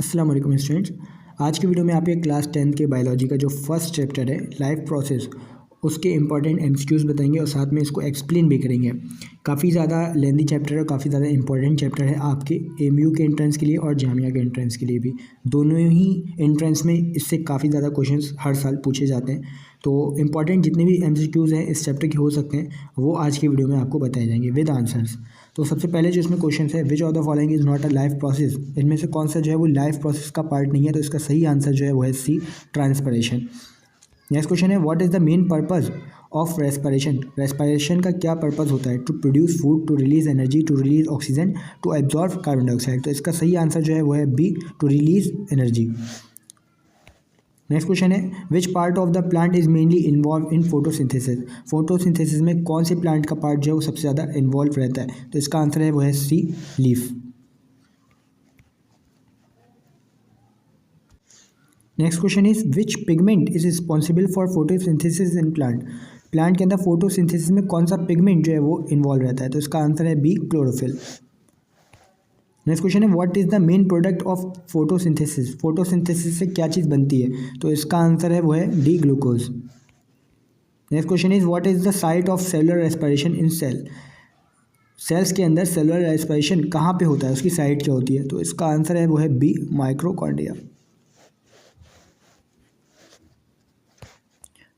अस्सलाम वालेकुम स्टूडेंट्स। आज की वीडियो में आपके क्लास 10 के बायोलॉजी का जो फर्स्ट चैप्टर है लाइफ प्रोसेस, उसके इंपॉर्टेंट एमसीक्यूज बताएंगे और साथ में इसको एक्सप्लेन भी करेंगे। काफ़ी ज़्यादा लेंदी चैप्टर है और काफ़ी ज़्यादा इंपॉर्टेंट चैप्टर है आपके एमयू के एंट्रेंस के लिए और जामिया के एंट्रेंस के लिए भी। दोनों ही एंट्रेंस में इससे काफ़ी ज़्यादा क्वेश्चंस हर साल पूछे जाते हैं। तो इंपॉर्टेंट जितने भी एमसीक्यूज हैं इस चैप्टर के हो सकते हैं वो आज की वीडियो में आपको बताए जाएंगे विद आंसर्स। तो सबसे पहले जो इसमें क्वेश्चन है, विच of the following is not a life process, इनमें से कौन सा जो है वो लाइफ प्रोसेस का पार्ट नहीं है। तो इसका सही आंसर जो है वो है सी, ट्रांसपिरेशन। नेक्स्ट क्वेश्चन है, what is the main purpose of respiration. Respiration का क्या पर्पज होता है? To produce food, to release energy, to release oxygen, to absorb carbon dioxide. तो इसका सही आंसर जो है वो है B, to release energy. Next question है, which part of the plant is mainly involve in photosynthesis. Photosynthesis में कौन से प्लांट का पार्ट जो है वो सबसे ज़्यादा इन्वॉल्व रहता है? तो इसका आंसर है वो है C, leaf. Next question is, which pigment is responsible for photosynthesis in plant. Plant के अंदर फोटोसिंथेसिस में कौन सा पिगमेंट जो है वो इन्वॉल्व रहता है? तो इसका आंसर है बी, क्लोरोफिल। नेक्स्ट क्वेश्चन है, what is the main product of photosynthesis. Photosynthesis से क्या चीज़ बनती है? तो इसका आंसर है वो है D, glucose. Next question is, what is the site of cellular respiration in cell. Cells के अंदर सेलुलर रेस्पिरेशन कहाँ पे होता है, उसकी साइट क्या होती है? तो इसका आंसर है वो है B, mitochondria.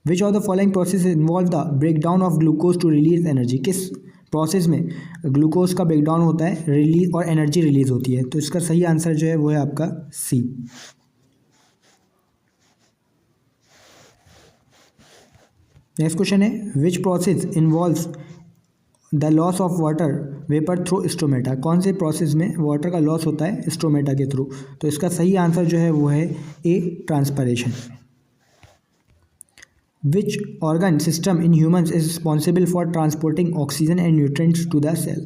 Which of the following process involve the breakdown of glucose to release energy. किस प्रोसेस में ग्लूकोज का ब्रेकडाउन होता है, रिलीज और एनर्जी रिलीज होती है? तो इसका सही आंसर जो है वो है आपका सी। नेक्स्ट क्वेश्चन है, which process involves the loss of water vapour through stomata. कौन से प्रोसेस में वाटर का लॉस होता है स्टोमेटा के थ्रू? तो इसका सही आंसर जो है वो है ए, transpiration. Which organ system in humans is responsible for transporting oxygen and nutrients to the cell?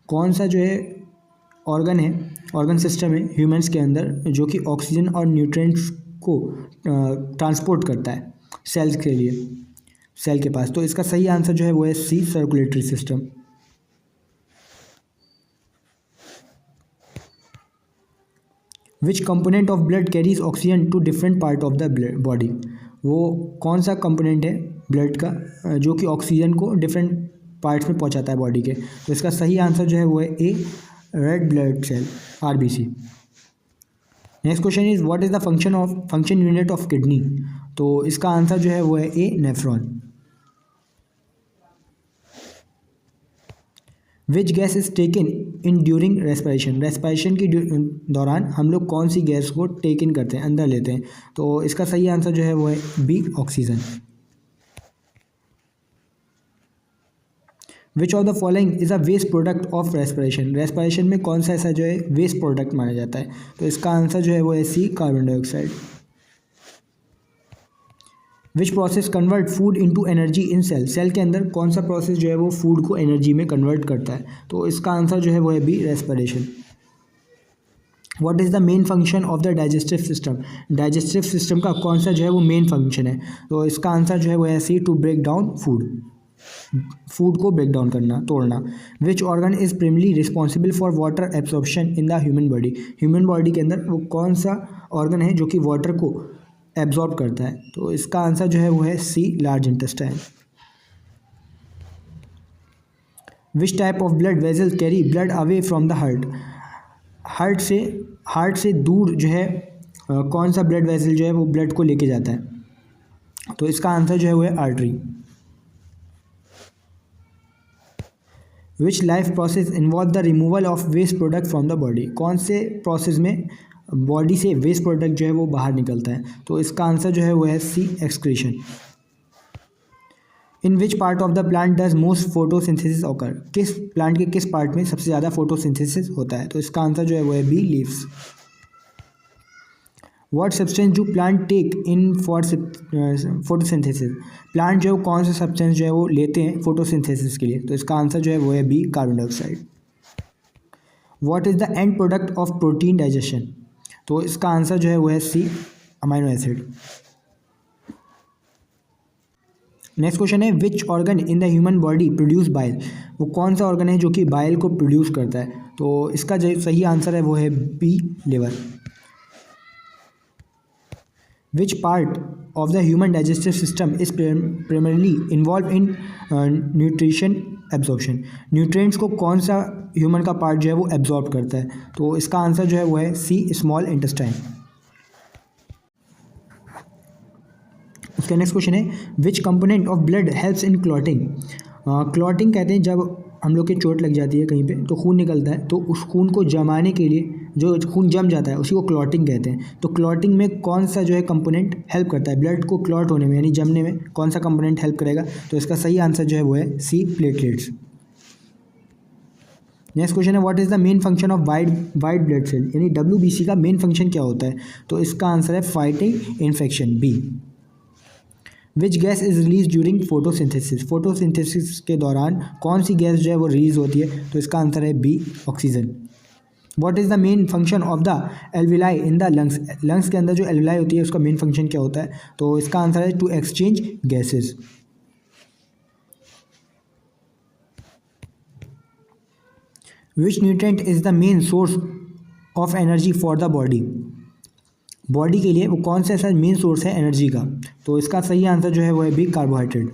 कौन सा जो है ऑर्गन है, ऑर्गन सिस्टम है ह्यूमंस के अंदर जो कि ऑक्सीजन और न्यूट्रिएंट्स को ट्रांसपोर्ट करता है सेल्स के लिए, सेल के पास? तो इसका सही आंसर जो है वो है C, circulatory system. Which component of blood carries oxygen to different part of the body. वो कौन सा कंपोनेंट है ब्लड का जो कि ऑक्सीजन को डिफरेंट पार्ट्स में पहुंचाता है बॉडी के? तो इसका सही आंसर जो है वो है A, red blood cell, RBC. Next question is, what is the function unit of kidney. तो इसका आंसर जो है वो है A, nephron. Which gas is taken in during respiration. Respiration के दौरान हम लोग कौन सी गैस को टेक इन करते हैं, अंदर लेते हैं? तो इसका सही आंसर जो है वो है B, oxygen. Which of the following is a waste product of respiration. Respiration में कौन सा ऐसा जो है वेस्ट प्रोडक्ट माना जाता है? तो इसका आंसर जो है वो है C, carbon dioxide. Which process convert food into energy in cell. Cell के अंदर कौन सा प्रोसेस जो है वो फूड को एनर्जी में कन्वर्ट करता है? तो इसका आंसर जो है वो है B, respiration. What is the main function of the digestive system. Digestive system का कौन सा जो है वो मेन फंक्शन है? तो इसका आंसर जो है वो है C, to break down food, food को ब्रेक डाउन करना, तोड़ना। Which organ is primarily responsible for water absorption in the human body. Human body के अंदर वो कौन सा ऑर्गन है जो कि वाटर को एब्जॉर्ब करता है? तो इसका आंसर जो है वो है C, large intestine. Which type of blood vessel carry blood away from the heart. Heart से दूर जो है कौन सा ब्लड वेजल जो है वो ब्लड को लेके जाता है? तो इसका आंसर जो है वो है artery. Which life process involve the removal of waste product from the body. कौन से प्रोसेस में बॉडी से वेस्ट प्रोडक्ट जो है वो बाहर निकलता है? तो इसका आंसर जो है वो है C, excretion. In which part of the plant does most photosynthesis occur. किस प्लांट के किस पार्ट में सबसे ज़्यादा फोटोसिंथेसिस होता है? तो इसका आंसर जो है वो है B, leaves. What substance do plant take in for photosynthesis. Plant जो है कौन सा सब्सटेंस जो है वो लेते हैं फोटोसिंथेसिस के लिए? तो इसका आंसर जो है वो है B, carbon dioxide. What is the end product of protein digestion. तो इसका आंसर जो है वो है C, amino acid. Next question है, which organ in the human body produce bile. वो कौन सा ऑर्गन है जो कि बाइल को प्रोड्यूस करता है? तो इसका जो सही आंसर है वो है B, liver. Which part of the human digestive system is primarily involved in nutrition absorption. Nutrients को कौन सा ह्यूमन का पार्ट जो है वो एब्जॉर्ब करता है? तो इसका आंसर जो है वो है सी, स्मॉल इंटेस्टाइन। उसका नेक्स्ट क्वेश्चन है विच component of blood helps in clotting. Clotting कहते हैं जब हम लोग के चोट लग जाती है कहीं पे तो खून निकलता है, तो उस खून को जमाने के लिए जो खून जम जाता है उसी को क्लॉटिंग कहते हैं। तो क्लॉटिंग में कौन सा जो है कंपोनेंट हेल्प करता है ब्लड को क्लॉट होने में, यानी जमने में कौन सा कंपोनेंट हेल्प करेगा? तो इसका सही आंसर जो है वो है सी, प्लेटलेट्स। नेक्स्ट क्वेश्चन है what is the main function of white blood cell, यानी WBC का मेन फंक्शन क्या होता है? तो इसका आंसर है fighting infection, B. Which gas is release during photosynthesis, photosynthesis के दौरान कौन सी गैस जो है वो रिलीज होती है? तो इसका आंसर है B, oxygen. What is the main function of the alveoli in the lungs, lungs के अंदर जो एल्विलाई होती है उसका मेन फंक्शन क्या होता है? तो इसका आंसर है to exchange gases. Which nutrient is the main source of energy for the body, body के लिए वो कौन सा ऐसा मेन सोर्स है एनर्जी का? तो इसका सही आंसर जो है वो है B, carbohydrate.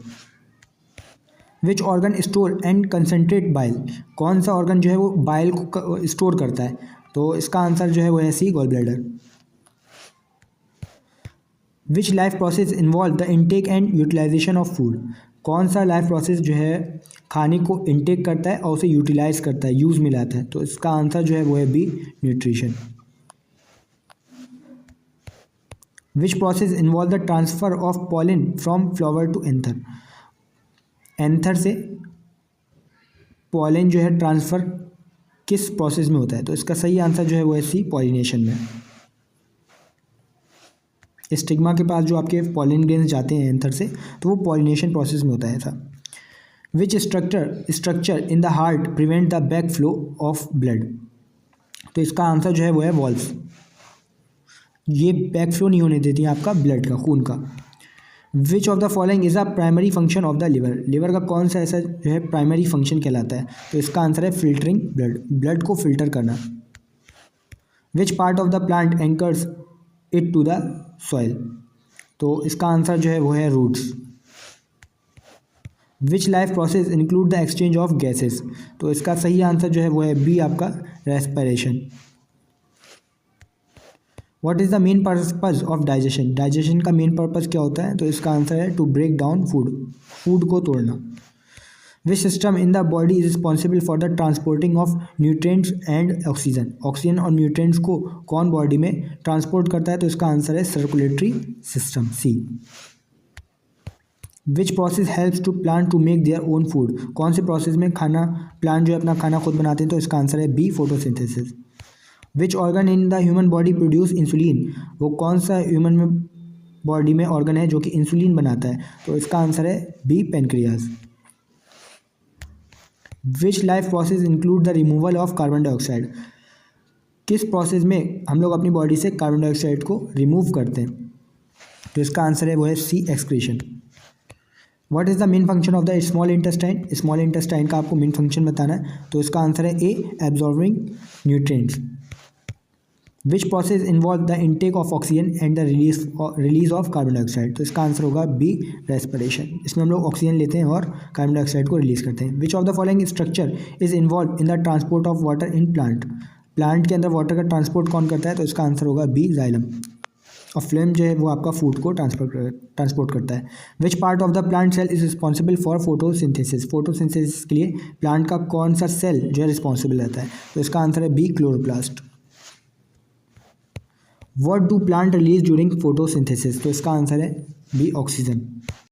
Which organ store and concentrate bile, कौन सा ऑर्गन जो है वो बाइल को स्टोर करता है? तो इसका आंसर जो है वो है C, gall bladder. Which life process involve the intake and utilization of food, कौन सा लाइफ प्रोसेस जो है खाने को इनटेक करता है और उसे यूटिलाइज करता है, यूज़ में लाता है? तो इसका आंसर जो है वो है B, nutrition. Which process involve the transfer of pollen from flower to anther, anther से पॉलन जो है ट्रांसफ़र किस प्रोसेस में होता है? तो इसका सही आंसर जो है वो है सी, पॉलिनेशन में। स्टिग्मा के पास जो आपके पॉलन ग्रेन्स जाते हैं एंथर से, तो वो पॉलिनेशन प्रोसेस में होता है ऐसा। Which structure in the heart prevent the back flow of blood, तो इसका आंसर जो है वो है वॉल्व्स, ये बैक फ्लो नहीं होने देती है आपका ब्लड का, खून का। विच of the following is a primary function of the liver, liver का कौन सा ऐसा जो है प्राइमरी फंक्शन कहलाता है? तो इसका आंसर है फिल्टरिंग ब्लड, ब्लड को फिल्टर करना। Which part of the plant anchors it to the soil, तो इसका आंसर जो है वो है roots. Which life process include the exchange of gases, तो इसका सही आंसर जो है वो है बी, आपका respiration. What is the main purpose of digestion, digestion का मेन पर्पज़ क्या होता है? तो इसका आंसर है to break down food, food को तोड़ना। Which system in the body is responsible for the transporting of nutrients and oxygen, oxygen और न्यूट्रिएंट्स को कौन बॉडी में ट्रांसपोर्ट करता है? तो इसका आंसर है circulatory system, C. Which process helps to plant to make their own food, कौन से प्रोसेस में खाना प्लांट जो है अपना खाना खुद बनाते हैं? तो इसका आंसर है B, photosynthesis. Which organ in the human body produce insulin, वो कौन सा ह्यूमन में बॉडी में ऑर्गन है जो कि इंसुलिन बनाता है? तो इसका आंसर है B, pancreas. Which life process include the removal of carbon dioxide, किस प्रोसेस में हम लोग अपनी बॉडी से कार्बन डाइऑक्साइड को रिमूव करते हैं? तो इसका आंसर है वो है C, excretion. What is the main function of the small intestine, small intestine का आपको मेन फंक्शन बताना है, तो इसका आंसर है A, absorbing nutrients. Which process involve the intake of oxygen and the release of carbon dioxide, तो इसका answer होगा बी, रेस्पिरेशन। इसमें हम लोग ऑक्सीजन लेते हैं और कार्बन डाइऑक्साइड को रिलीज करते हैं। विच of the following structure is involve in the transport of water in plant, plant के अंदर वाटर का ट्रांसपोर्ट कौन करता है? तो इसका आंसर होगा बी, जाइलम। और फ्लेम जो है वो आपका फूड को ट्रांसपोर्ट करता है। Which part of the plant cell is responsible for photosynthesis, photosynthesis के लिए प्लांट का कौन सा सेल जो है रिस्पॉन्सिबल रहता है? तो इसका आंसर है B, chloroplast. What do plant release during photosynthesis, तो इसका आंसर है बी, ऑक्सीजन।